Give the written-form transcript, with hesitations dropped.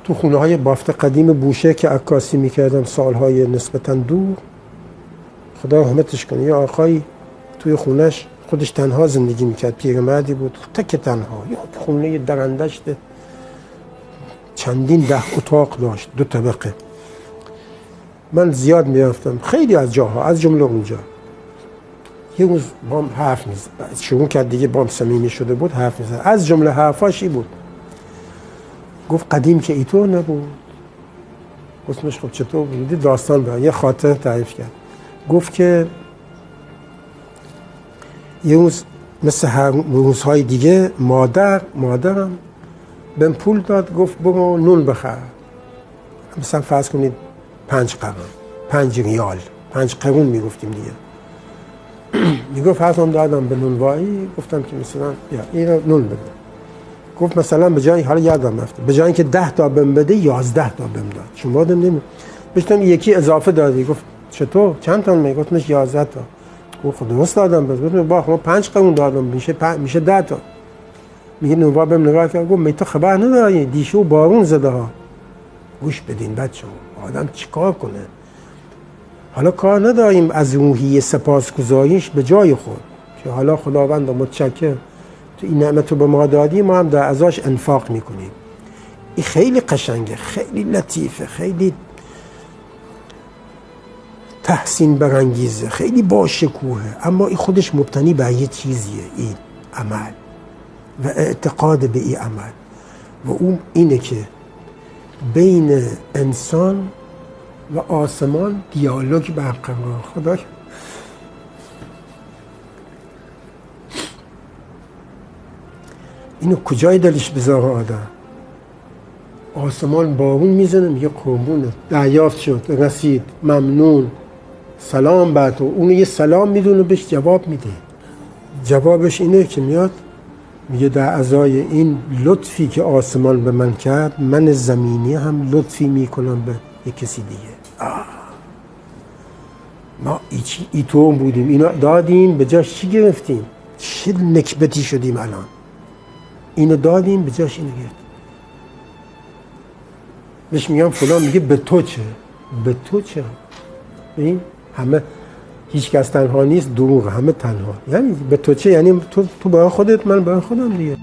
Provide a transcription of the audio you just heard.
تو خونه های بافت قدیم بوشه که عکاسی میکردم سالهای نسبتا دور، خدا رحمتش کنه، یه آقایی توی خونش خودش تنها زندگی میکرد، پیرمردی بود تک تنها، یه خونه درندشت چندین 10 اتاق داشت، 2 طبقه. من زیاد میرفتم خیلی از جاها، از جمله اونجا. یه روز بام حرف میزد، شروع کرد دیگه، بام صمیمی شده بود، حرف میزد. از جمله حرفاش این بود، گفت قدیم که اینطور نبود. گفتمش خب چطور بود؟ داستان بود، یه خاطره تعریف کرد. گفت که یه روز مثل هر روزهای دیگه مادرم بهم پول داد، گفت برو نون بخر. مثلا فرض کنید 5 قرون، 5 ریال، 5 قرون میگفتیم دیگه. میگفت فرضم دادم به نونوایی، گفتم که مثلا بیا اینو نون بده. گفت مثلا به جای، حالا یادم رفته، به جای اینکه 10 تا بهم بده 11 تا بهم داد. شما دادم بهشتم یکی اضافه دادی. گفت چطور چند تا میگفتمش 11 تا. گفت خب درست دادم، بس گفتم با ما 5 قرون دادم، میشه 10 تا. میگه نونوا بهم نگاه کرد، گفت می تو خبر نداری دیشو بارون زده ها. گوش بدین بچه‌ها، آدم چیکار کنه؟ حالا کار نداریم از روحیه سپاسگزاریش به جای خود که حالا خداوند متشکر تو این نعمت رو به ما دادی، ما هم در ازاش انفاق میکنیم. این خیلی قشنگه، خیلی لطیفه، خیلی تحسین برانگیزه، خیلی باشکوهه، اما این خودش مبتنی بر یه چیزیه، این عمل و اعتقاد به این عمل، و اون اینه که بین انسان و آسمان دیالوگ برقرار. خدا اینو کجای دلش بذاره آدم؟ آسمان بارون میزنه، میگه قربونه، دریافت شد، رسید، ممنون، سلام بر تو. اونو یه سلام میدونه، بهش جواب میده. جوابش اینه که میاد میگه در ازای این لطفی که آسمان به من کرد، من زمینی هم لطفی میکنم به یک کسی دیگه. ما ایتون بودیم، اینو دادیم، به جاش چی گرفتیم؟ چه نکبتی شدیم الان؟ اینو دادیم، به جاش اینو گرفتیم. بهش میگم فلان، میگه به تو چه؟ به تو چه؟ این همه هیچ کس تنها نیست، دروغ، همه تنها. یعنی به تو چه؟ یعنی تو برای خودت، من برای خودم دیگه.